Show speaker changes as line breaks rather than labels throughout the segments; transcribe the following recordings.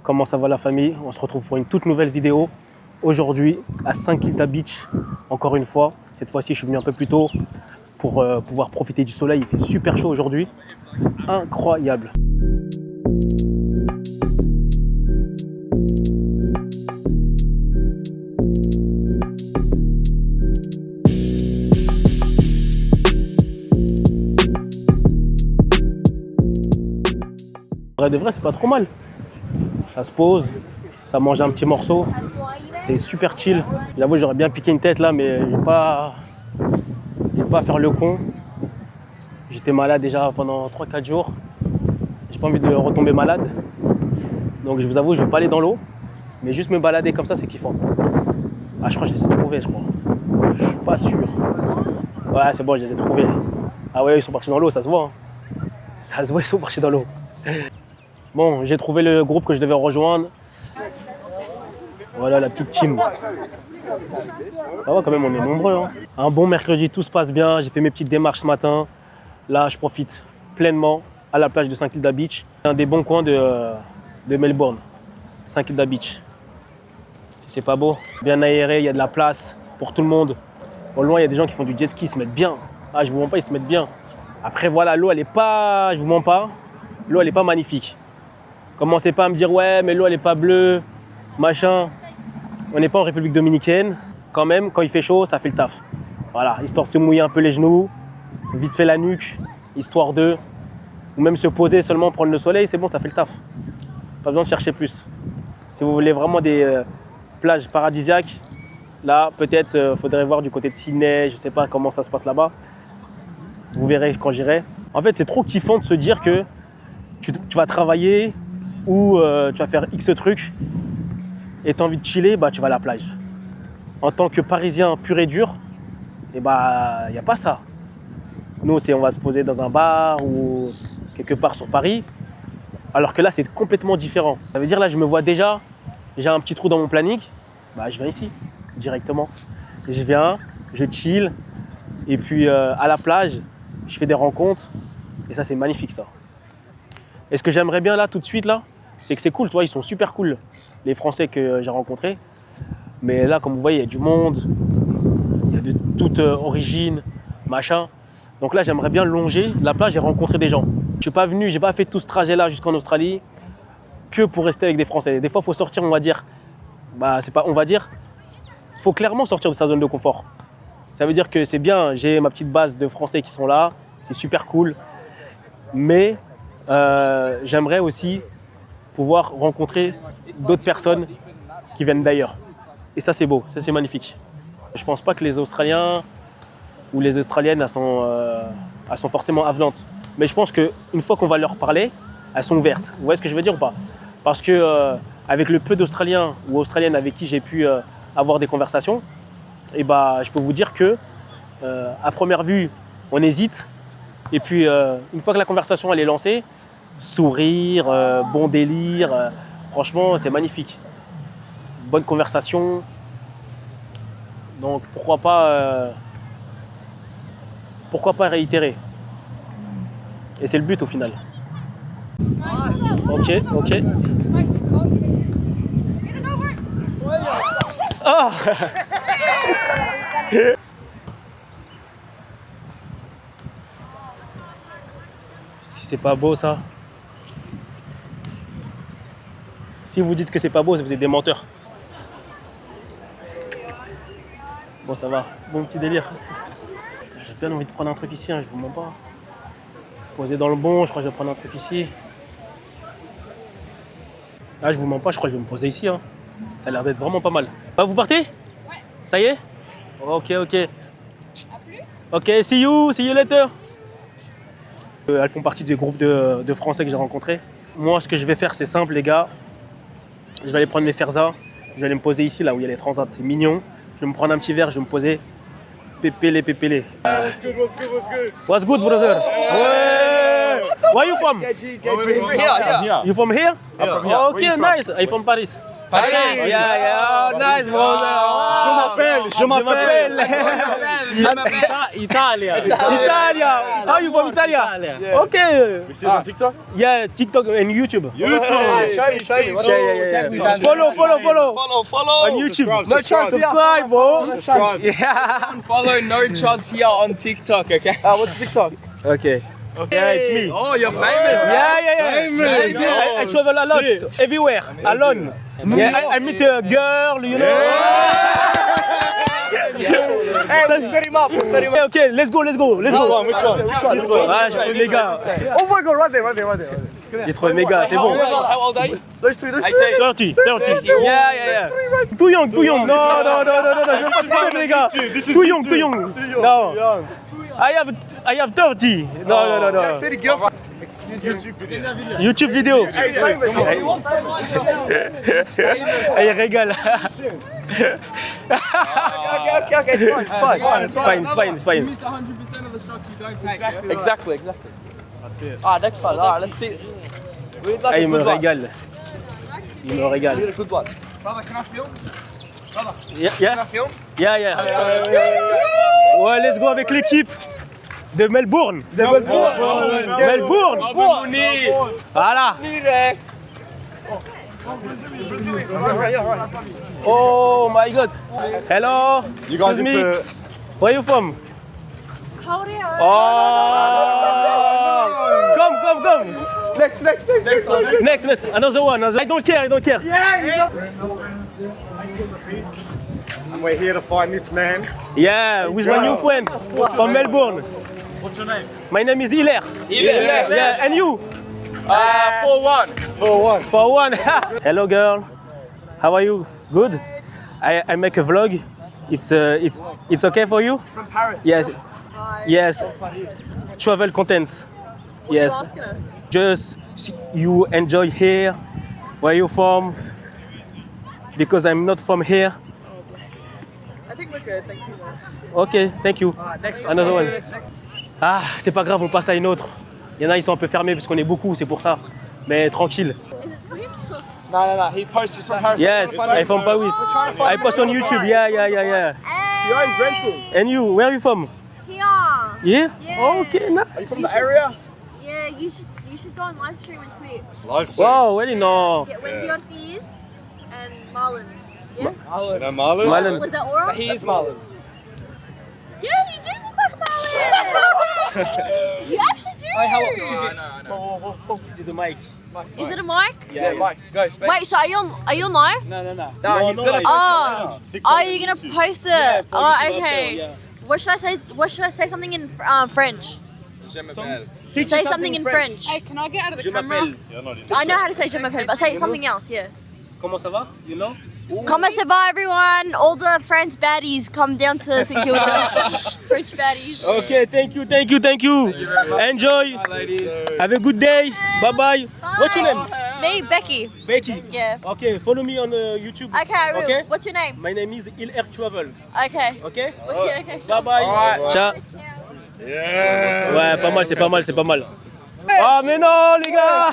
Comment ça va la famille? On se retrouve pour une toute nouvelle vidéo. Aujourd'hui, à Saint-Kilda Beach, encore une fois. Cette fois-ci, je suis venu un peu plus tôt pour pouvoir profiter du soleil. Il fait super chaud aujourd'hui. Incroyable. De vrai, c'est pas trop mal. Ça se pose, ça mange un petit morceau. C'est super chill. J'avoue, j'aurais bien piqué une tête là, mais je vais pas faire le con. J'étais malade déjà pendant 3-4 jours. J'ai pas envie de retomber malade. Donc je vous avoue, je vais pas aller dans l'eau. Mais juste me balader comme ça, c'est kiffant. Ah, je crois que je les ai trouvés, je crois. Je suis pas sûr. Ouais, c'est bon, je les ai trouvés. Ah ouais, ils sont partis dans l'eau, ça se voit. Hein. Ça se voit, ils sont partis dans l'eau. Bon, j'ai trouvé le groupe que je devais rejoindre. Voilà la petite team. Ça va quand même, on est nombreux. Hein. Un bon mercredi, tout se passe bien. J'ai fait mes petites démarches ce matin. Là, je profite pleinement à la plage de Saint-Kilda Beach. Un des bons coins de Melbourne, Saint-Kilda Beach. Si c'est pas beau, bien aéré, il y a de la place pour tout le monde. Au loin, il y a des gens qui font du jet ski, ils se mettent bien. Ah, je vous mens pas, ils se mettent bien. Après, voilà, l'eau, elle est pas, je vous mens pas, l'eau, elle est pas magnifique. Commencez pas à me dire, ouais, mais l'eau, elle est pas bleue, machin. On n'est pas en République dominicaine. Quand même, quand il fait chaud, ça fait le taf. Voilà, histoire de se mouiller un peu les genoux, vite fait la nuque, histoire de... Ou même se poser seulement, prendre le soleil, c'est bon, ça fait le taf. Pas besoin de chercher plus. Si vous voulez vraiment des plages paradisiaques, là, peut-être, faudrait voir du côté de Sydney, je sais pas comment ça se passe là-bas. Vous verrez quand j'irai. En fait, c'est trop kiffant de se dire que tu vas travailler ou tu vas faire X trucs et tu as envie de chiller, bah, tu vas à la plage. En tant que Parisien pur et dur, et bah, il n'y a pas ça. Nous, on va se poser dans un bar ou quelque part sur Paris, alors que là, c'est complètement différent. Ça veut dire, là, je me vois déjà, j'ai un petit trou dans mon planning, bah, je viens ici, directement. Je viens, je chill, et puis à la plage, je fais des rencontres, et ça, c'est magnifique, ça. Et ce que j'aimerais bien, là, tout de suite, là, c'est que c'est cool, tu vois, ils sont super cool, les Français que j'ai rencontrés. Mais là, comme vous voyez, il y a du monde, il y a de toute origine, machin. Donc là, j'aimerais bien longer la plage et rencontrer des gens. Je suis pas venu, j'ai pas fait tout ce trajet-là jusqu'en Australie que pour rester avec des Français. Des fois, il faut sortir, on va dire, bah, c'est pas, on va dire, faut clairement sortir de sa zone de confort. Ça veut dire que c'est bien, j'ai ma petite base de Français qui sont là, c'est super cool. Mais j'aimerais aussi pouvoir rencontrer d'autres personnes qui viennent d'ailleurs. Et ça, c'est beau, ça, c'est magnifique. Je pense pas que les Australiens ou les Australiennes, elles sont forcément avenantes. Mais je pense qu'une fois qu'on va leur parler, elles sont ouvertes. Vous voyez ce que je veux dire ou pas? Parce que avec le peu d'Australiens ou Australiennes avec qui j'ai pu avoir des conversations, et bah, je peux vous dire que à première vue, on hésite. Et puis, une fois que la conversation elle est lancée, sourire, bon délire, franchement, c'est magnifique. Bonne conversation. Donc, pourquoi pas réitérer? Et c'est le but au final. Ok. Ah. Si c'est pas beau ça. Si vous dites que c'est pas beau, vous êtes des menteurs. Bon, ça va. Bon petit délire. J'ai bien envie de prendre un truc ici, hein, je vous mens pas. Poser dans le bon, je crois que je vais prendre un truc ici. Ah, je vous mens pas, je crois que je vais me poser ici. Hein. Ça a l'air d'être vraiment pas mal. Ah, vous partez?
Ouais.
Ça y est? Ok.
À plus.
Ok, see you later. Elles font partie du groupe de Français que j'ai rencontrés. Moi, ce que je vais faire, c'est simple, les gars. Je vais aller prendre mes ferzas. Je vais aller me poser ici, là où il y a les transats. C'est mignon. Je vais me prendre un petit verre, je vais me poser. Pépélé. What's good, brother? Ouais. Where you from? You from here?
Yeah.
Okay, nice. I'm from Paris.
Paris.
Yeah. Oh, nice, brother.
Je m'appelle.
Italia. Italia. How you from Italia? Okay.
We see us on TikTok?
Yeah, TikTok and YouTube.
YouTube.
Yeah. Follow. On YouTube.
No chance.
Subscribe, bro.
Yeah. Follow No Chance Here on TikTok, okay?
What's TikTok?
Okay. Yeah, it's me.
Oh, you're famous.
Yeah. I travel a lot, everywhere, alone. Yeah, I meet a girl, you know.
Set him up.
Okay, let's go.
Which one?
Ah, j'ai trouvé méga.
Oh my god, right there.
J'ai trouvé méga, c'est bon.
How old are you? Those two.
30. Yeah. Too young. No, je veux pas te parler, les gars. Too young. No. I have 30. No. YouTube vidéo. Il régale.
Okay, it's fine.
It's fine.
Miss 100% of the shots you don't take.
Exactly. That's it. Next one. Let's see. We'd like
Ah,
a
il me
good one.
régale.
We need a good one.
Brother, can I film?
Yeah.
Film?
Yeah. Ouais, let's go avec l'équipe de Melbourne. Melbourne. Voilà. Oh my God. Hello.
You guys
Excuse me.
into
Where you from?
Korea.
Oh. Come.
Next.
Next. Another one. I don't care.
and we're here to find this man.
Yeah, with my new friend from Melbourne.
What's your name?
My name is Hilaire. Yeah, and you?
4-1.
For one. Hello, girl. How are you? Good. I make a vlog. It's okay for you?
From Paris.
Yes. Travel content. Yes. Just you enjoy here. Where you from? Because I'm not from here.
I think we're good, thank you.
Ok, thank you.
Next one.
Another one. Ah, c'est pas grave, on passe à une autre. Il y en a, ils sont un peu fermés parce qu'on est beaucoup, c'est pour ça. Mais tranquille.
Is it Twitch?
No. He posts from Paris.
Yes, I'm from Paris. I post on YouTube. Yeah.
Hey.
Behind rental.
And you, where are you from?
Here.
Yeah?
Yeah.
Okay, nice.
Are you from the area?
Yeah, you should go on live stream on Twitch.
Live stream.
Wow, really no.
Get Wendy Ortiz and Marlon. Yeah?
You know Marlon?
Marlon.
Was that Aura?
He is Marlon.
Yeah, you do look like Marlon. You actually do.
Excuse me.
This is a mic.
Is it a mic?
Yeah, Mike, go. Speak.
Wait, so are you on live?
No, he's gonna.
Oh, you're gonna post it. Oh, okay.
Yeah.
What should I say? What should I say? Something in French. Say something in French.
Hey, can I get out of the
Je
camera?
m'appelle.
I know how to say je m'appelle, but say something else. Yeah.
Comment ça va? You know?
Comment ça va, everyone? All the French baddies come down to St Kilda. French baddies.
Okay, thank you. Enjoy. Have a good day. Bye. What's your name?
Me, Becky.
Becky.
Yeah.
Okay, follow me on YouTube.
Okay, I will.
Okay.
What's your name?
My name is Hilaire Travel.
Okay.
Okay?
Okay, sure.
Bye. Ciao.
Yeah.
Ouais, pas mal. Oh mais non les gars.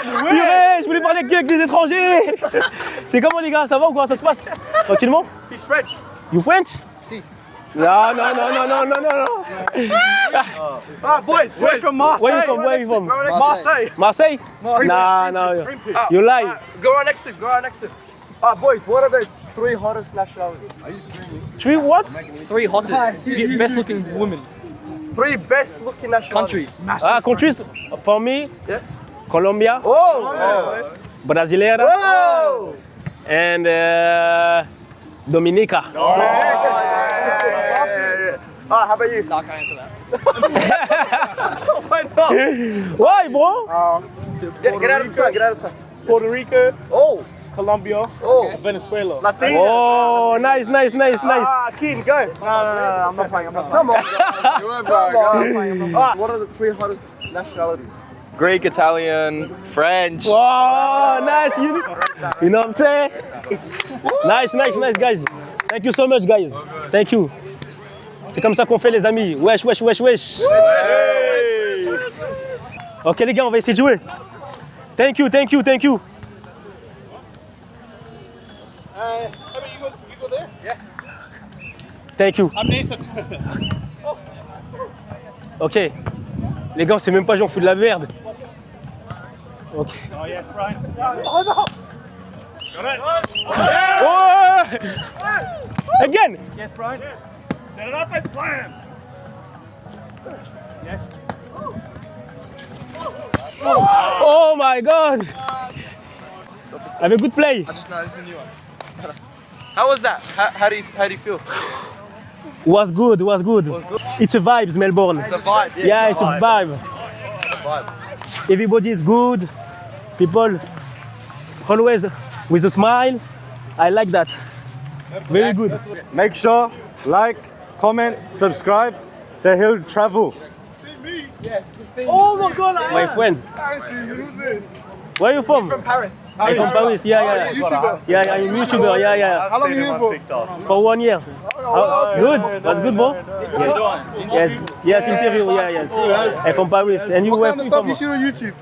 Purée, je voulais parler avec des étrangers. C'est comment les gars, ça va ou quoi? Ça se passe tranquillement?
He's French.
You French?
Si.
Non.
Boys, we're from Marseille.
Where you from?
Marseille.
Marseille? No. You lie.
Go right next to him. Boys, what are the 3 hottest nationalities?
Three what?
3 hottest, best looking women.
3 best looking nationalities.
Countries.
Countries for me.
Yeah.
Colombia,
Oh!
Brasileira,
Oh!
and Dominica.
How about you?
No, I can't answer that.
Why not?
Why, bro?
Get out of the sun.
Puerto Rico,
Oh!
Colombia,
Oh!
Venezuela.
Latina.
Oh, nice.
Keen, go. No, I'm not playing. Come on. Come on. What are the 3 hottest nationalities?
Greek, Italian, French.
Oh, nice. You know what I'm saying? Nice, guys. Thank you so much, guys. Thank you. C'est comme ça qu'on fait, les amis. Wesh. Ok, les gars, on va essayer de jouer. Thank you. Thank you.
I'm Nathan.
Ok. Les gars, on sait même pas, j'en fous de la merde. Ok.
Oh, yes, Brian.
Oh non! Oh! Again!
Yes, Brian. Set it up and slam. Yes.
Oh my god! Have a good play.
I just know this is a new one. How was that? How do you feel?
Was good. It's a vibes, Melbourne.
It's a vibe.
Yeah, it's a vibe. Everybody is good. People always with a smile. I like that. Very good.
Make sure, like, comment, subscribe to Hill Travel.
Oh my god!
My friend.
I see you. Who's this?
Where are you from?
From Paris.
I'm from Paris. Yeah.
YouTuber.
Yeah, I'm a YouTuber. Yeah.
How long are you here for?
For 1 year. Good. That's good, bro. Yes. Interview. Yes. I'm from Paris. And you
What
were
kind of stuff
from?
you shoot on YouTube?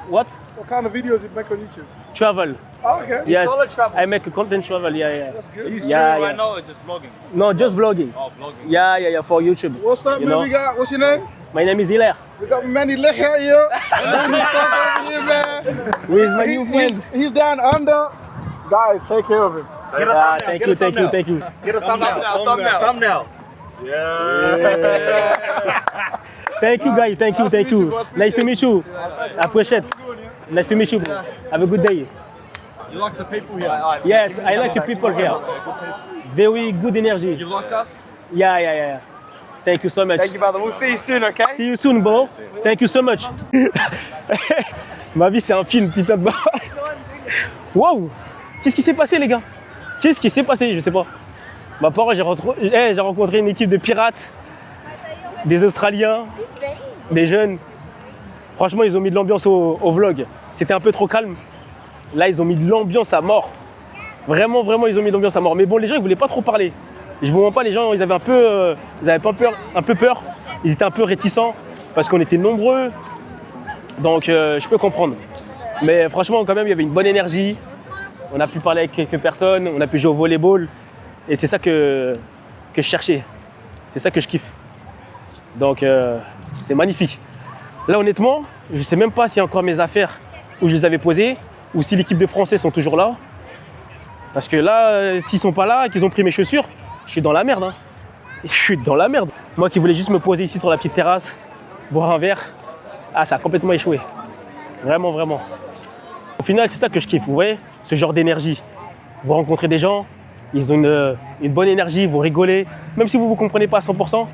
What?
What kind of videos you make on YouTube?
Travel.
Oh, okay.
Yes.
Solo travel.
I make a content travel. Yeah.
That's good.
Are you
Yeah,
streaming
yeah.
right now or just vlogging?
No, just vlogging.
Oh, vlogging.
Yeah. For YouTube.
What's that,
You
man?
know?
We got, what's your name?
My name is Hilaire.
We got Manny Lecher here. Manny over here, man.
With my new friend.
He's down under. Guys, take care of him.
Thank you.
Get a thumbnail.
Thank you, guys. Thank you.
Nice to meet you, boss.
Nice to meet you. Appreciate. Nice to meet you, bro. Have a good day.
You like the people here?
Yes, I like the people here. Very good energy.
You like us?
Yeah. Thank you so much.
Thank you, brother. We'll see you soon, okay?
See you soon, bro. Thank you so much. Ma vie, c'est un film, putain de barre. Wow! Qu'est-ce qui s'est passé, les gars? Qu'est-ce qui s'est passé? Je sais pas. Ma part, j'ai rencontré une équipe de pirates, des Australiens, des jeunes. Franchement, ils ont mis de l'ambiance au vlog. C'était un peu trop calme. Là, ils ont mis de l'ambiance à mort. Vraiment, ils ont mis de l'ambiance à mort. Mais bon, les gens, ils voulaient pas trop parler. Je vous mens pas, les gens, ils avaient un peu peur. Ils étaient un peu réticents parce qu'on était nombreux. Donc, je peux comprendre. Mais franchement, quand même, il y avait une bonne énergie. On a pu parler avec quelques personnes. On a pu jouer au volleyball. Et c'est ça que je cherchais. C'est ça que je kiffe. Donc, c'est magnifique. Là, honnêtement, je sais même pas s'il y a encore mes affaires où je les avais posées ou si l'équipe de Français sont toujours là. Parce que là, s'ils sont pas là et qu'ils ont pris mes chaussures, je suis dans la merde. Je suis dans la merde. Moi qui voulais juste me poser ici sur la petite terrasse, boire un verre, ça a complètement échoué. Vraiment. Au final, c'est ça que je kiffe, vous voyez, ce genre d'énergie. Vous rencontrez des gens, ils ont une bonne énergie, vous rigolez. Même si vous ne vous comprenez pas à 100%,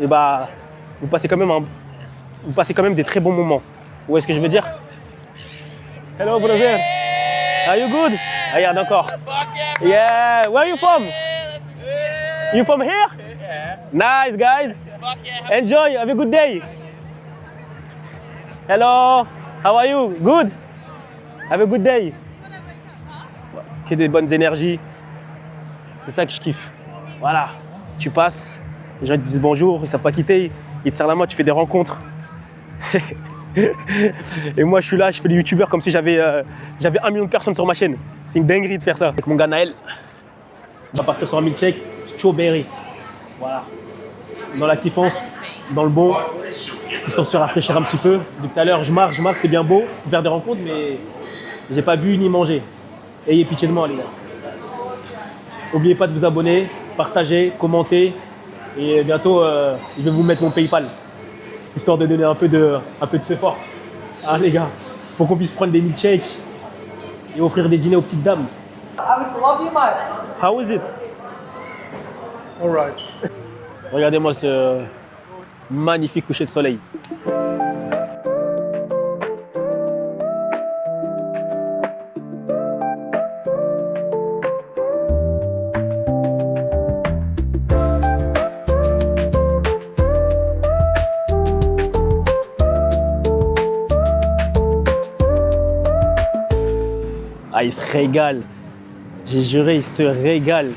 et vous passez quand même des très bons moments. Vous voyez ce que je veux dire? Hello, brother. Are you good? Regarde encore. Yeah, where are you from? You from here?
Yeah.
Nice, guys.
Fuck yeah.
Enjoy, have a good day. Hello, how are you? Good? Have a good day. Que des bonnes énergies. C'est ça que je kiffe. Voilà, tu passes, les gens te disent bonjour, ils savent pas quitter, ils te serrent la main, tu fais des rencontres. Et moi je suis là, je fais des youtubeurs comme si j'avais 1 million de personnes sur ma chaîne. C'est une dinguerie de faire ça. Avec mon gars Naël, on va partir sur un milkshake strawberry. Voilà. Dans la kiffance, dans le bon, histoire de se rafraîchir un petit peu. Depuis tout à l'heure, je marche, c'est bien beau pour faire des rencontres, mais j'ai pas bu ni mangé. Ayez pitié de moi, les gars. N'oubliez pas de vous abonner, partager, commenter. Et bientôt, je vais vous mettre mon PayPal, histoire de donner un peu de support. Ah, les gars, pour qu'on puisse prendre des milkshakes et offrir des dîners aux petites dames.
Alex, love you, mate.
How is it?
All right.
Regardez-moi ce magnifique coucher de soleil. Ah, il se régale. J'ai juré, il se régale.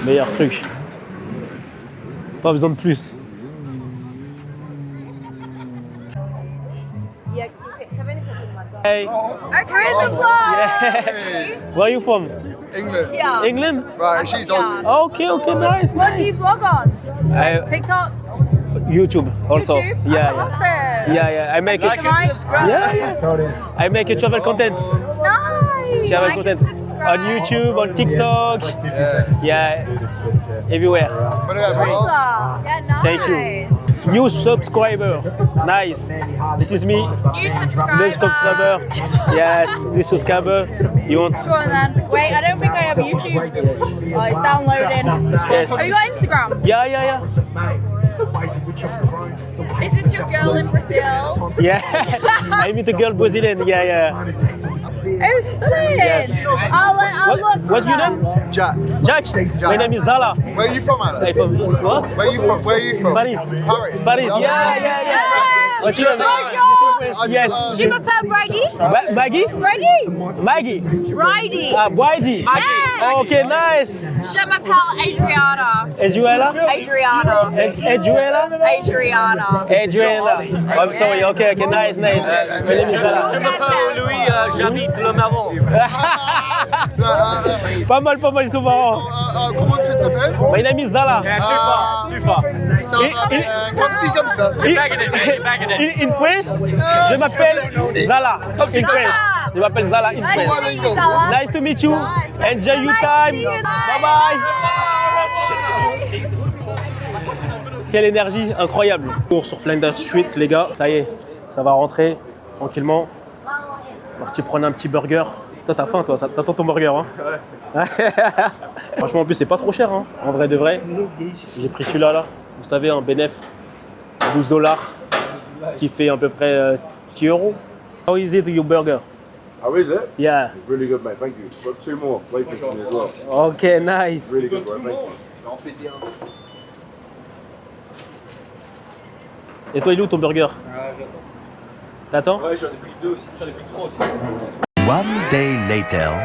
Meilleur truc. Pas besoin de plus.
Yeah, come in
Hey,
We're in the vlog.
where are you from?
England.
Yeah.
England?
Right, she's Aussie.
Okay, okay, nice.
What do you vlog on?
I-
TikTok?
YouTube also.
YouTube?
Yeah, yeah.
Awesome.
Yeah. I make
Like
it.
and subscribe.
Yeah. I make a travel content.
Nice.
Travel
Like
content
and subscribe.
on YouTube, on TikTok. Yeah, everywhere.
But yeah,
Yeah, nice.
Thank you. New subscriber. Nice. This is me.
New subscriber.
New subscriber. Yes, new subscriber. You want?
Go on then. Wait, I don't think I have YouTube. Oh, it's downloading.
Yes.
Have you got Instagram?
Yeah.
Is this your girl in Brazil?
Yeah. I meet a girl Brazilian. Yeah.
Oh, stunning.
Yes.
I'll look for
What's your
them.
name?
Jack,
Jack. My name is Zala.
where are you from,
I'm
Alex?
from what?
Where are you from? Where are you from?
Paris.
Paris.
Paris. Yeah.
Yeah.
What's your name?
Bonjour.
Yes.
Je m'appelle Brady.
Maggie?
Brady.
Maggie.
Brady.
Brady.
Yes.
Oh, okay, nice.
Je m'appelle Adriana.
Adriana?
Adriana.
Adriana? Adriana. I'm sorry. Okay, nice. My name is Zala.
Je m'appelle
Louis, j'habite le Marron.
Uh,
Pas mal, ils sont marrants.
comment tu t'appelles?
My name is Zala.
Ça, comme ci, comme ça.
In French, je m'appelle Zala. In French, je m'appelle Zala in
Nice to
French.
meet you, Zala.
Nice to meet you.
Nice.
Enjoy your
Nice to
time.
see you.
Bye bye. Quelle énergie incroyable. Tour sur Flinders Street, les gars. Ça y est, ça va rentrer tranquillement. Parti prendre un petit burger. Toi, t'as faim, toi. T'attends ton burger, hein? Ouais. Franchement, en plus, c'est pas trop cher, hein. En vrai de vrai. J'ai pris celui-là, là. Vous savez, un bénéf. $12. Ce qui fait à peu près 6 euros. How is it, your burger?
How is it?
Yeah.
It's really good, mate. Thank you. Got 2 more waiting for me as well.
Okay, nice.
Really good, bro. Thank you.
Et toi, il est où ton burger? T'attends?
Ouais, j'en ai pris 2 aussi. J'en ai pris 3 aussi.
One day later.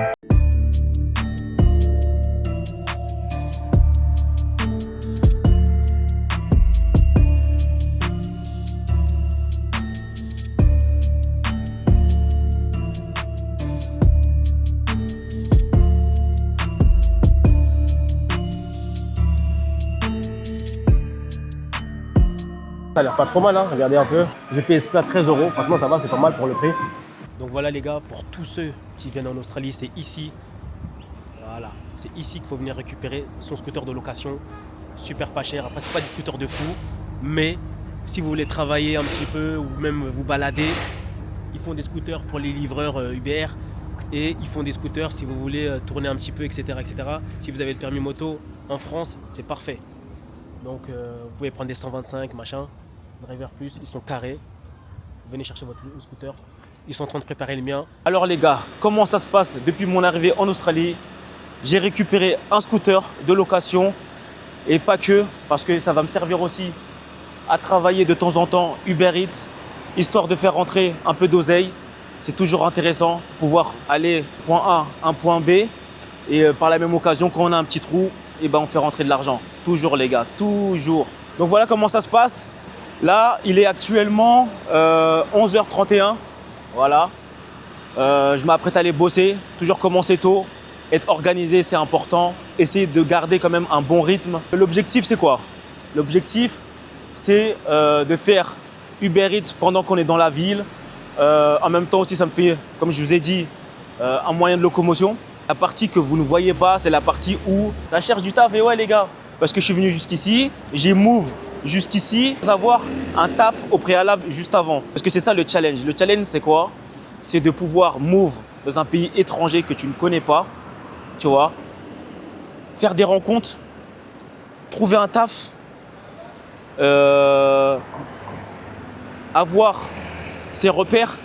Ça a l'air pas trop mal, hein. Regardez un peu. J'ai payé ce plat 13 euros. Franchement, ça va, c'est pas mal pour le prix. Donc voilà, les gars, pour tous ceux qui viennent en Australie, c'est ici. Voilà, c'est ici qu'il faut venir récupérer son scooter de location. Super pas cher. Après, c'est pas des scooters de fou, mais si vous voulez travailler un petit peu ou même vous balader, ils font des scooters pour les livreurs Uber et ils font des scooters si vous voulez tourner un petit peu, etc., etc. Si vous avez le permis moto en France, c'est parfait. Donc vous pouvez prendre des 125 machin. Driver Plus, ils sont carrés. Venez chercher votre scooter. Ils sont en train de préparer le mien. Alors les gars, comment ça se passe depuis mon arrivée en Australie? J'ai récupéré un scooter de location et pas que, parce que ça va me servir aussi à travailler de temps en temps Uber Eats, histoire de faire rentrer un peu d'oseille. C'est toujours intéressant, pouvoir aller point A, un point B et par la même occasion, quand on a un petit trou, et ben on fait rentrer de l'argent. Toujours les gars, toujours. Donc voilà comment ça se passe. Là, il est actuellement 11h31. Voilà. Je m'apprête à aller bosser. Toujours commencer tôt. Être organisé, c'est important. Essayer de garder quand même un bon rythme. L'objectif, c'est quoi? L'objectif, c'est de faire Uber Eats pendant qu'on est dans la ville. En même temps aussi, ça me fait, comme je vous ai dit, un moyen de locomotion. La partie que vous ne voyez pas, c'est la partie où ça cherche du taf. Et ouais, les gars, parce que je suis venu jusqu'ici, j'ai move jusqu'ici, sans avoir un taf au préalable juste avant. Parce que c'est ça le challenge. Le challenge, c'est quoi? C'est de pouvoir move dans un pays étranger que tu ne connais pas, tu vois, faire des rencontres, trouver un taf, avoir ses repères,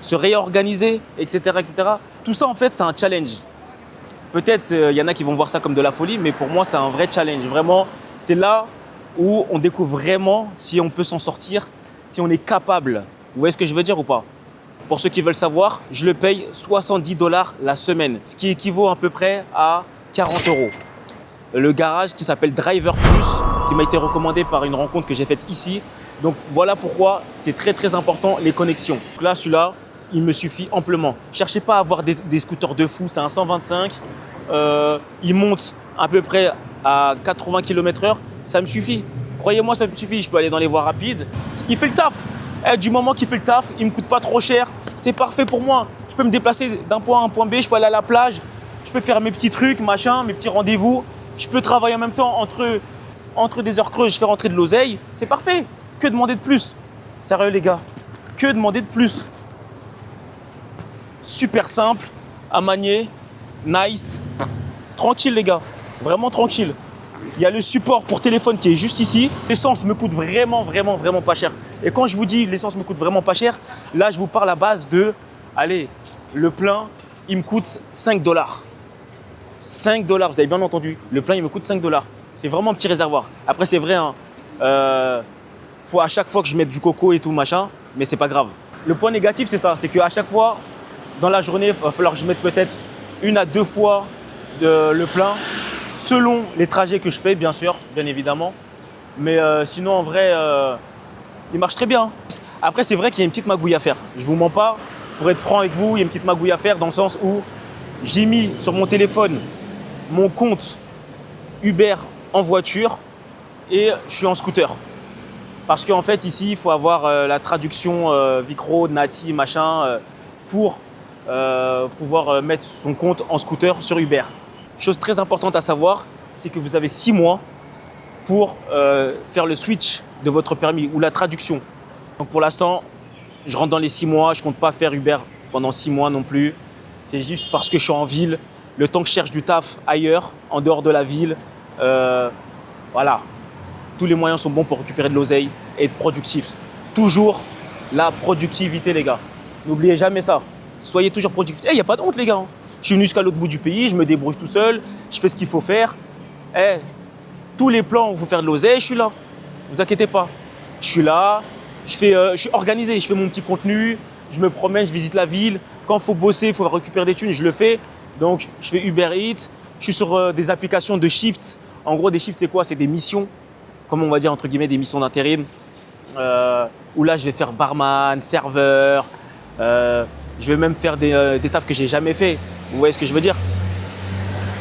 se réorganiser, etc., etc. Tout ça, en fait, c'est un challenge. Peut-être, il y en a qui vont voir ça comme de la folie, mais pour moi, c'est un vrai challenge. Vraiment, c'est là où on découvre vraiment si on peut s'en sortir, si on est capable. Vous voyez ce que je veux dire ou pas? Pour ceux qui veulent savoir, je le paye $70 la semaine, ce qui équivaut à peu près à 40 €. Le garage qui s'appelle Driver Plus, qui m'a été recommandé par une rencontre que j'ai faite ici. Donc voilà pourquoi c'est très très important les connexions. Donc là, celui-là,
il me suffit amplement. Cherchez pas à avoir des scooters de fou, c'est un 125. Il monte à peu près à 80 km/h, ça me suffit. Croyez-moi, ça me suffit. Je peux aller dans les voies rapides. Il fait le taf. Du moment qu'il fait le taf, il me coûte pas trop cher. C'est parfait pour moi. Je peux me déplacer d'un point A à un point B. Je peux aller à la plage. Je peux faire mes petits trucs, machin, mes petits rendez-vous. Je peux travailler en même temps entre des heures creuses. Je fais rentrer de l'oseille. C'est parfait. Que demander de plus? Sérieux les gars, que demander de plus? Super simple à manier, nice, tranquille les gars, vraiment tranquille. Il y a le support pour téléphone qui est juste ici. L'essence me coûte vraiment pas cher. Et quand je vous dis l'essence me coûte vraiment pas cher, là je vous parle à base de, allez, le plein, il me coûte 5 $. 5 $, vous avez bien entendu, le plein il me coûte 5 $. C'est vraiment un petit réservoir. Après c'est vrai, hein, faut à chaque fois que je mette du coco et tout machin, mais c'est pas grave. Le point négatif c'est ça, c'est qu'à chaque fois dans la journée, il va falloir que je mette peut-être 1 à 2 fois le plein, selon les trajets que je fais bien sûr, bien évidemment. Mais sinon en vrai, il marche très bien. Après c'est vrai qu'il y a une petite magouille à faire, je vous mens pas, pour être franc avec vous, il y a une petite magouille à faire dans le sens où j'ai mis sur mon téléphone mon compte Uber en voiture et je suis en scooter. Parce qu'en fait, ici, il faut avoir la traduction Vicro, Nati, machin, pour pouvoir mettre son compte en scooter sur Uber. Chose très importante à savoir, c'est que vous avez 6 mois pour faire le switch de votre permis ou la traduction. Donc pour l'instant, je rentre dans les 6 mois, je ne compte pas faire Uber pendant 6 mois non plus. C'est juste parce que je suis en ville, le temps que je cherche du taf ailleurs, en dehors de la ville, voilà. Tous les moyens sont bons pour récupérer de l'oseille et être productif. Toujours la productivité, les gars. N'oubliez jamais ça. Soyez toujours productif. Il n'y a pas de honte, les gars. Je suis venu jusqu'à l'autre bout du pays, je me débrouille tout seul, je fais ce qu'il faut faire. Tous les plans où il faut faire de l'oseille, je suis là. Ne vous inquiétez pas. Je suis là, je suis organisé, je fais mon petit contenu, je me promène, je visite la ville. Quand il faut bosser, il faut récupérer des thunes, je le fais. Donc, je fais Uber Eats, je suis sur des applications de shift. En gros, des shifts, c'est quoi? C'est des missions. Comme on va dire entre guillemets des missions d'intérim, où là je vais faire barman, serveur, je vais même faire des tafs que j'ai jamais fait. Vous voyez ce que je veux dire?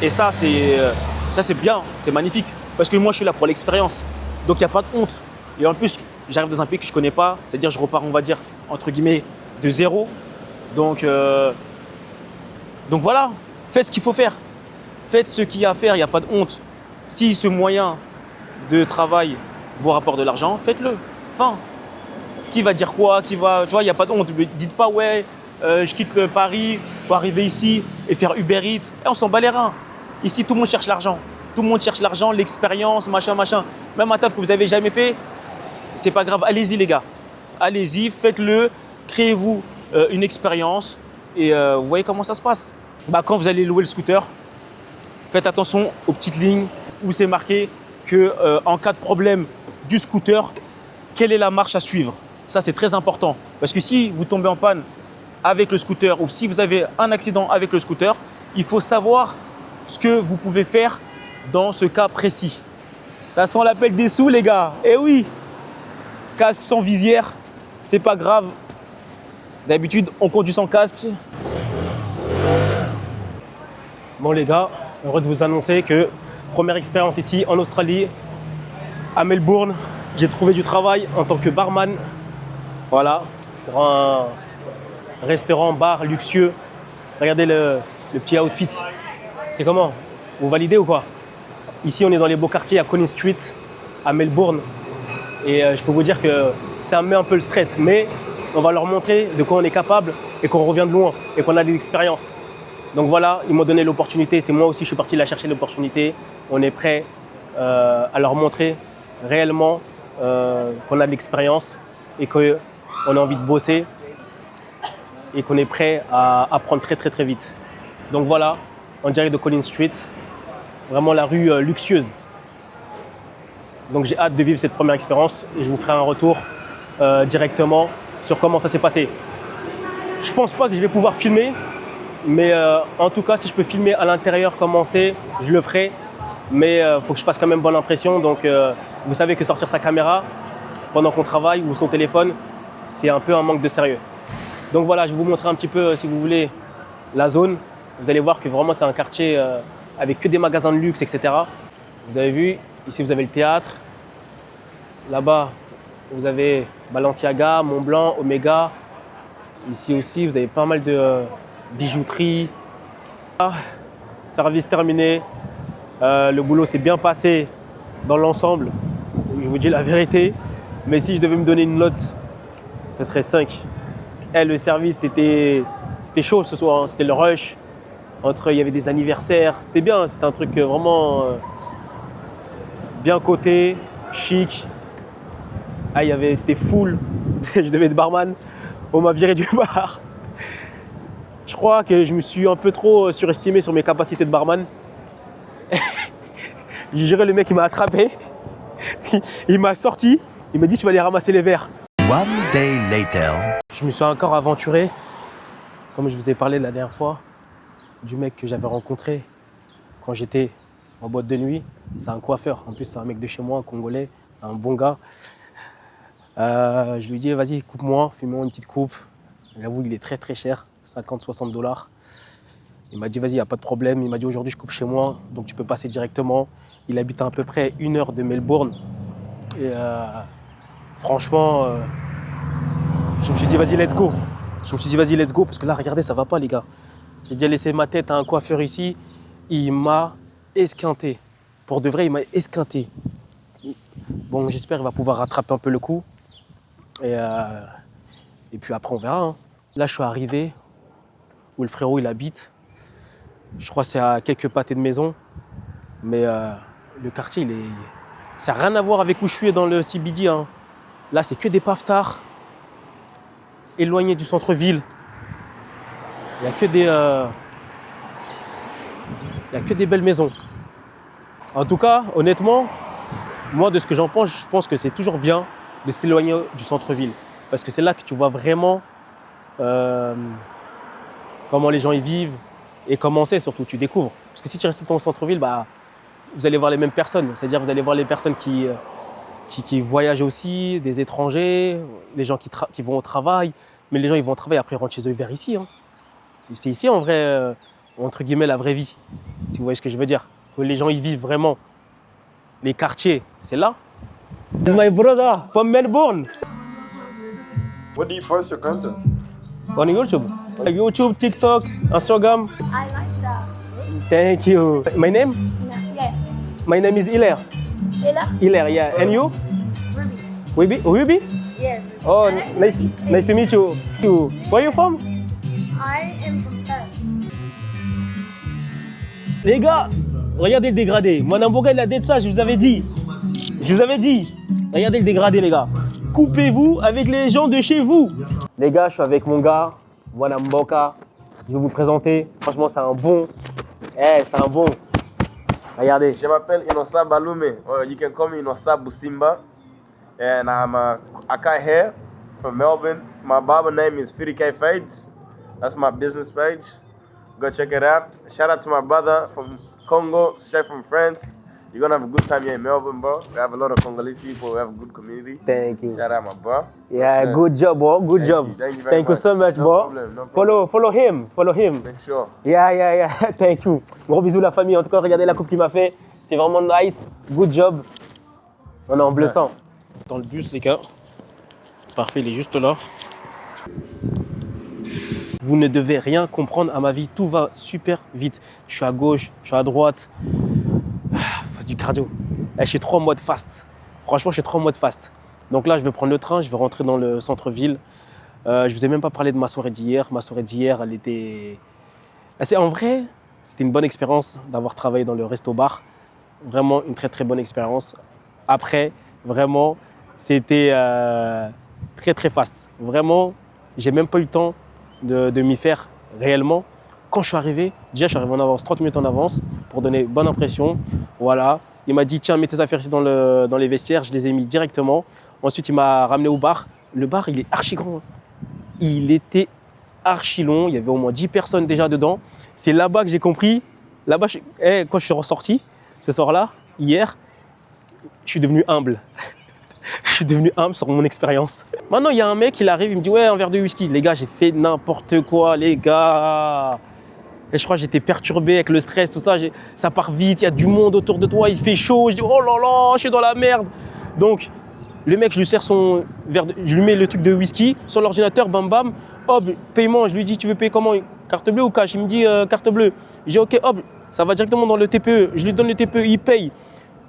Et ça c'est bien, c'est magnifique, parce que moi je suis là pour l'expérience, donc il n'y a pas de honte. Et en plus j'arrive dans un pays que je connais pas, c'est-à-dire je repars on va dire entre guillemets de zéro. Donc voilà, faites ce qu'il faut faire, faites ce qu'il y a à faire, il n'y a pas de honte. Si ce moyen de travail vous rapporte de l'argent, faites-le. Enfin, qui va dire quoi? Tu vois, il n'y a pas de honte. Dites pas ouais, je quitte Paris pour arriver ici et faire Uber Eats. On s'en bat les reins. Ici, tout le monde cherche l'argent. Tout le monde cherche l'argent, l'expérience, machin. Même un taf que vous n'avez jamais fait, c'est pas grave. Allez-y les gars. Allez-y, faites-le. Créez-vous une expérience et vous voyez comment ça se passe. Quand vous allez louer le scooter, faites attention aux petites lignes où c'est marqué que en cas de problème du scooter, quelle est la marche à suivre? Ça, c'est très important. Parce que si vous tombez en panne avec le scooter ou si vous avez un accident avec le scooter, il faut savoir ce que vous pouvez faire dans ce cas précis. Ça sent l'appel des sous, les gars. Eh oui, casque sans visière, c'est pas grave. D'habitude, on conduit sans casque.
Bon les gars, heureux de vous annoncer que première expérience ici en Australie, à Melbourne. J'ai trouvé du travail en tant que barman. Voilà, pour un restaurant, bar luxueux. Regardez le petit outfit. C'est comment? Vous validez ou quoi? Ici, on est dans les beaux quartiers à Collins Street, à Melbourne. Et je peux vous dire que ça met un peu le stress. Mais on va leur montrer de quoi on est capable et qu'on revient de loin et qu'on a de l'expérience. Donc voilà, ils m'ont donné l'opportunité. C'est moi aussi, je suis parti là chercher l'opportunité. On est prêt à leur montrer réellement qu'on a de l'expérience et qu'on a envie de bosser et qu'on est prêt à apprendre très très très vite. Donc voilà, en direct de Collins Street, vraiment la rue luxueuse. Donc j'ai hâte de vivre cette première expérience et je vous ferai un retour directement sur comment ça s'est passé. Je pense pas que je vais pouvoir filmer, mais en tout cas si je peux filmer à l'intérieur comment c'est, je le ferai. Mais il faut que je fasse quand même bonne impression. Donc vous savez que sortir sa caméra pendant qu'on travaille ou son téléphone, c'est un peu un manque de sérieux. Donc voilà, je vais vous montrer un petit peu, si vous voulez, la zone. Vous allez voir que vraiment c'est un quartier avec que des magasins de luxe, etc. Vous avez vu, ici vous avez le théâtre. Là-bas, vous avez Balenciaga, Montblanc, Omega. Ici aussi, vous avez pas mal de bijouterie. Service terminé. Le boulot s'est bien passé dans l'ensemble. Je vous dis la vérité. Mais si je devais me donner une note, ce serait 5. Le service, c'était chaud ce soir. Hein. C'était le rush. Il y avait des anniversaires. C'était bien. C'était un truc vraiment bien coté, chic. C'était full. Je devais être barman. On m'a viré du bar. Je crois que je me suis un peu trop surestimé sur mes capacités de barman. J'ai géré, le mec, il m'a attrapé. Il m'a sorti. Il m'a dit, tu vas aller ramasser les verres.
One day later.
Je me suis encore aventuré, comme je vous ai parlé la dernière fois, du mec que j'avais rencontré quand j'étais en boîte de nuit. C'est un coiffeur. En plus, c'est un mec de chez moi, un Congolais, un bon gars. Je lui ai dit, vas-y, coupe-moi, fais-moi une petite coupe. J'avoue, il est très très cher, 50-60 $. Il m'a dit, vas-y, il n'y a pas de problème. Il m'a dit, aujourd'hui, je coupe chez moi, donc tu peux passer directement. Il habite à peu près 1 heure de Melbourne. Et franchement, je me suis dit, vas-y, let's go. Parce que là, regardez, ça va pas, les gars. J'ai déjà laissé ma tête à un coiffeur ici. Il m'a esquinté. Pour de vrai, il m'a esquinté. Bon, j'espère qu'il va pouvoir rattraper un peu le coup. Et puis après, on verra. Hein. Là, je suis arrivé où le frérot, il habite. Je crois que c'est à quelques pâtés de maison. Mais le quartier, ça n'a rien à voir avec où je suis dans le CBD. Hein. Là, c'est que des paftards éloignés du centre-ville. Il n'y a que des belles maisons. En tout cas, honnêtement, moi, de ce que j'en pense, je pense que c'est toujours bien de s'éloigner du centre-ville. Parce que c'est là que tu vois vraiment comment les gens y vivent et comment c'est surtout, tu découvres. Parce que si tu restes tout le temps au centre-ville, vous allez voir les mêmes personnes. C'est-à-dire vous allez voir les personnes qui voyagent aussi, des étrangers, les gens qui vont au travail. Mais les gens, ils vont au travail, après ils rentrent chez eux vers ici. Hein. C'est ici, en vrai, entre guillemets, la vraie vie. Si vous voyez ce que je veux dire. Que les gens y vivent vraiment. Les quartiers, c'est là. My brother from Melbourne.
What do you post your content?
On YouTube. YouTube, TikTok, Instagram.
I like that.
Thank you. My name?
Yeah.
My name is Hilaire.
Ella?
Hilaire, yeah. And you?
Ruby.
Ruby?
Yeah.
Oh,
And
nice to meet you. Where are you from?
I am from Perth.
Les gars, regardez le dégradé. Mwanamboka, il a dit ça, je vous avais dit. Regardez le dégradé, les gars. Coupez-vous avec les gens de chez vous. Les gars, je suis avec mon gars, Mwanamboka. Je vais vous présenter. Franchement, c'est un bon. C'est un bon. Regardez.
Je m'appelle Inosa Balume, or you can call me Inosa Busimba, and I'm a cut hair from Melbourne. My barber name is Firike Fades. That's my business page. Go check it out. Shout out to my brother from Congo, straight from France. You're gonna have a good time here in Melbourne, bro. We have a lot of Congolese people. We have a good community.
Thank you.
Shout out, my bro.
Yeah, good job, bro. Good job.
Thank you very
Thank you
much.
so much,
No
bro.
problem, no problem.
Follow him.
Make sure.
Yeah. Thank you. Gros bisous la famille. En tout cas, regardez la coupe qu'il m'a fait. C'est vraiment nice. Good job. On est en bleu sang. Dans le bus, les gars. Parfait, il est juste là. Vous ne devez rien comprendre à ma vie. Tout va super vite. Je suis à gauche, je suis à droite. Faut du cardio. Je suis trop en mode fast. Franchement, je suis trop en mode fast. Donc là, je vais prendre le train. Je vais rentrer dans le centre-ville. Je vous ai même pas parlé de ma soirée d'hier. Ma soirée d'hier, elle était... En vrai, c'était une bonne expérience d'avoir travaillé dans le resto-bar. Vraiment une très très bonne expérience. Après, vraiment, c'était très très fast. Vraiment, j'ai même pas eu le temps de m'y faire réellement. Quand je suis arrivé, déjà je suis arrivé en avance, 30 minutes en avance, pour donner bonne impression. Voilà. Il m'a dit, tiens, mets tes affaires ici dans les vestiaires. Je les ai mis directement. Ensuite, il m'a ramené au bar. Le bar, il est archi grand. Il était archi long. Il y avait au moins 10 personnes déjà dedans. C'est là-bas que j'ai compris. Là-bas, quand je suis ressorti, ce soir-là, hier, je suis devenu humble. Je suis devenu humble sur mon expérience. Maintenant, il y a un mec, il arrive, il me dit ouais, un verre de whisky. Les gars, j'ai fait n'importe quoi, les gars. Et je crois que j'étais perturbé avec le stress, tout ça. Ça part vite, il y a du monde autour de toi, il fait chaud. Je dis oh là là, je suis dans la merde. Donc, le mec, je lui sers son verre, je lui mets le truc de whisky sur l'ordinateur, bam bam. Hop, paiement, je lui dis tu veux payer comment? Carte bleue ou cash? Il me dit carte bleue. J'ai ok, hop, ça va directement dans le TPE. Je lui donne le TPE, il paye.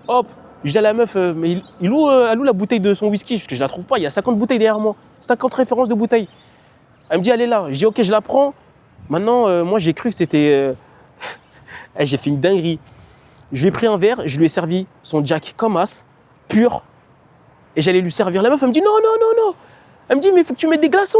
Hop, je dis à la meuf, mais elle où la bouteille de son whisky? Parce que je la trouve pas, il y a 50 bouteilles derrière moi. 50 références de bouteilles. Elle me dit elle est là. Je dis ok, je la prends. Maintenant, moi j'ai cru que c'était... j'ai fait une dinguerie. Je lui ai pris un verre, je lui ai servi son Jack comme as, pur. Et j'allais lui servir. La meuf, elle me dit non, non, non, non. Elle me dit mais il faut que tu mettes des glaçons.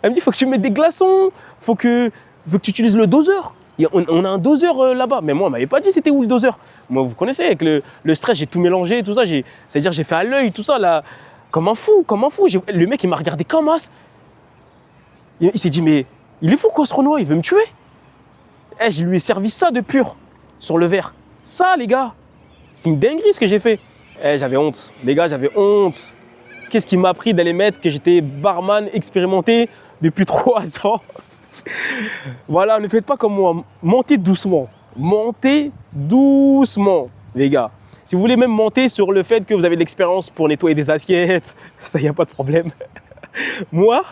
Elle me dit il faut que tu mettes des glaçons. Faut que tu utilises le doseur. On a un doseur là-bas. Mais moi, elle m'avait pas dit c'était où le doseur. Moi, vous connaissez, avec le stress, j'ai tout mélangé, tout ça. C'est-à-dire j'ai fait à l'œil, tout ça, là. Comme un fou, comme un fou. Le mec, il m'a regardé comme as. Il s'est dit mais... Il est fou quoi ce Renoir, il veut me tuer. Je lui ai servi ça de pur sur le verre. Ça les gars, c'est une dinguerie ce que j'ai fait. J'avais honte, les gars, j'avais honte. Qu'est-ce qui m'a appris d'aller mettre que j'étais barman expérimenté depuis 3 ans. Voilà, ne faites pas comme moi, montez doucement. Montez doucement les gars. Si vous voulez même monter sur le fait que vous avez de l'expérience pour nettoyer des assiettes, ça y a pas de problème. Moi,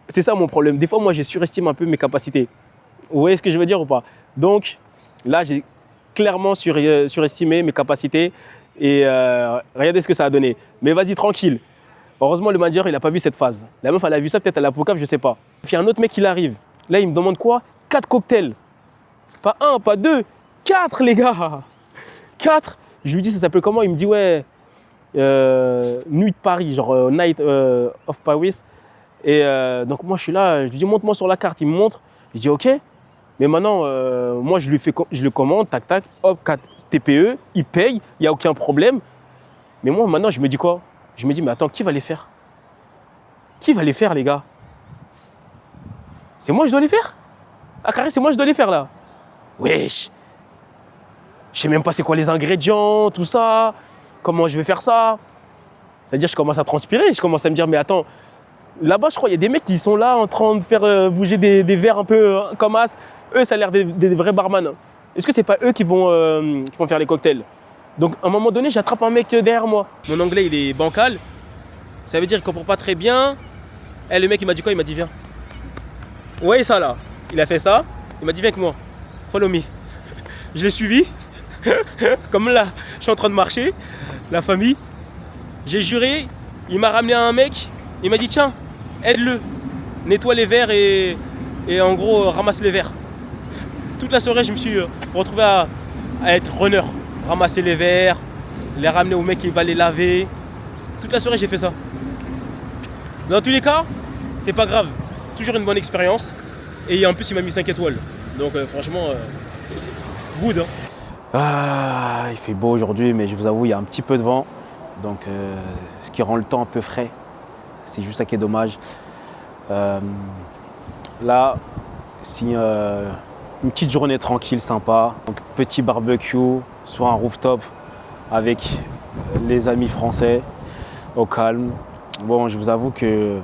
c'est ça mon problème. Des fois, moi, je surestime un peu mes capacités. Vous voyez ce que je veux dire ou pas? Donc, là, j'ai clairement surestimé mes capacités et regardez ce que ça a donné. Mais vas-y, tranquille. Heureusement, le manager, il n'a pas vu cette phase. La meuf, elle a vu ça peut-être à la Pocave, je sais pas. Il y a un autre mec qui arrive. Là, il me demande quoi? 4 cocktails. Pas 1, pas 2, 4 les gars. 4. Je lui dis, ça s'appelle comment? Il me dit, ouais... Nuit de Paris, genre Night of Paris. Et donc moi je suis là, je lui dis montre-moi sur la carte, il me montre. Je dis ok, mais maintenant moi je le commande, tac tac, hop, 4 TPE, il paye, il n'y a aucun problème. Mais moi maintenant je me dis quoi? Je me dis mais attends, qui va les faire? Qui va les faire les gars? C'est moi je dois les faire? Ah carré, c'est moi je dois les faire là? Wesh, je sais même pas c'est quoi les ingrédients, tout ça. Comment je vais faire ça? C'est-à-dire je commence à transpirer, je commence à me dire mais attends, là-bas je crois il y a des mecs qui sont là en train de faire bouger des verres un peu comme as. Eux ça a l'air des vrais barman. Est-ce que c'est pas eux qui vont faire les cocktails? Donc à un moment donné j'attrape un mec derrière moi. Mon anglais il est bancal, ça veut dire qu'il comprend pas très bien. Le mec il m'a dit quoi? Il m'a dit viens. Ouais ça là, il a fait ça, il m'a dit viens avec moi, follow me. Je l'ai suivi, comme là je suis en train de marcher. La famille, j'ai juré, il m'a ramené un mec, il m'a dit tiens, aide-le, nettoie les verres et en gros ramasse les verres. Toute la soirée je me suis retrouvé à être runner, ramasser les verres, les ramener au mec qui va les laver. Toute la soirée j'ai fait ça. Dans tous les cas, c'est pas grave, c'est toujours une bonne expérience. Et en plus il m'a mis 5 étoiles, donc franchement, good hein. Ah, il fait beau aujourd'hui, mais je vous avoue, il y a un petit peu de vent. Donc, ce qui rend le temps un peu frais. C'est juste ça qui est dommage. Là, c'est une petite journée tranquille, sympa. Donc, petit barbecue sur un rooftop avec les amis français, au calme. Bon, je vous avoue que,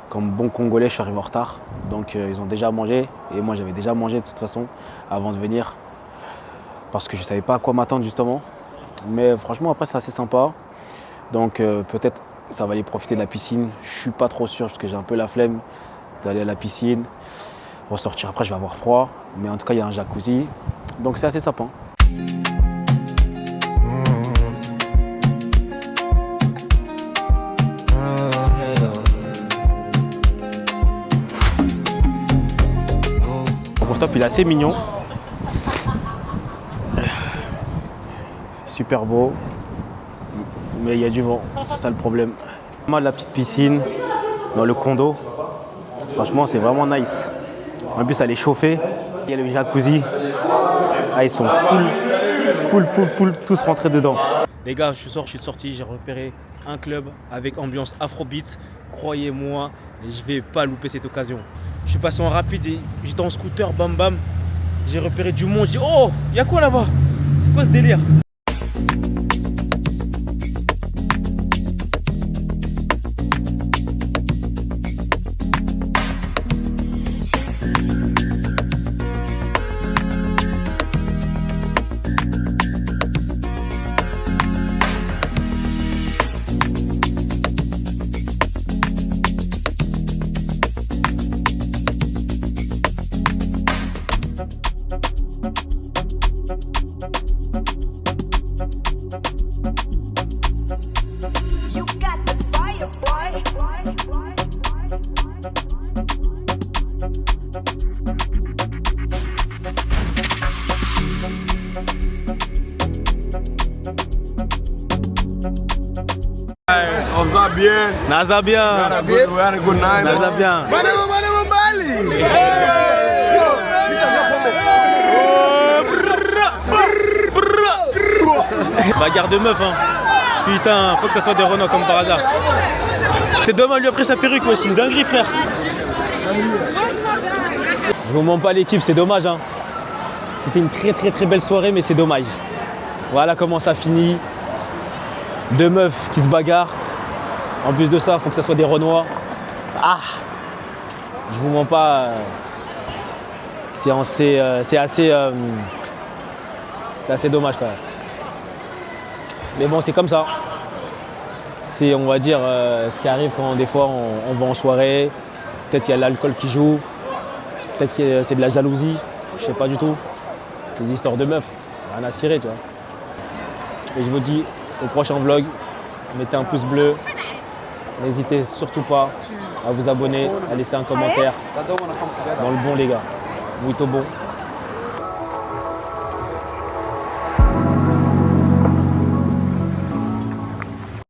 comme bon Congolais, je suis arrivé en retard. Donc, ils ont déjà mangé. Et moi, j'avais déjà mangé de toute façon avant de venir. Parce que je ne savais pas à quoi m'attendre justement. Mais franchement après c'est assez sympa. Donc peut-être ça va aller profiter de la piscine. Je ne suis pas trop sûr parce que j'ai un peu la flemme d'aller à la piscine. Ressortir après je vais avoir froid. Mais en tout cas il y a un jacuzzi. Donc c'est assez sympa. Le rooftop il est assez mignon. Super beau, mais il y a du vent, c'est ça le problème. Moi, la petite piscine dans le condo, franchement, c'est vraiment nice. En plus, elle est chauffée. Il y a le jacuzzi. Ah, ils sont full, tous rentrés dedans. Les gars, je suis sorti, j'ai repéré un club avec ambiance afrobeat. Croyez-moi, je vais pas louper cette occasion. Je suis passé en rapide et j'étais en scooter, bam bam. J'ai repéré du monde, j'ai dit oh, il y a quoi là-bas? C'est quoi ce délire?
Nasa bien.
Naza bien.
We had a good night.
Naza bien. Bagarre de meuf, hein. Putain, faut que ça soit des Renault comme par hasard. C'est dommage, lui a pris sa perruque, ouais, c'est une dinguerie, frère. Je vous montre pas l'équipe, c'est dommage, hein. C'était une très belle soirée, mais c'est dommage. Voilà comment ça finit. Deux meufs qui se bagarrent. En plus de ça, faut que ça soit des Renois. Ah, je vous mens pas. C'est assez dommage quand même. Mais bon, c'est comme ça. C'est, on va dire, ce qui arrive quand des fois on va en soirée. Peut-être qu'il y a l'alcool qui joue. Peut-être que c'est de la jalousie. Je sais pas du tout. C'est une histoire de meuf. Rien à cirer, tu vois. Et je vous dis, au prochain vlog, mettez un pouce bleu. N'hésitez surtout pas à vous abonner, à laisser un commentaire. Dans le bon, les gars. Muito bon.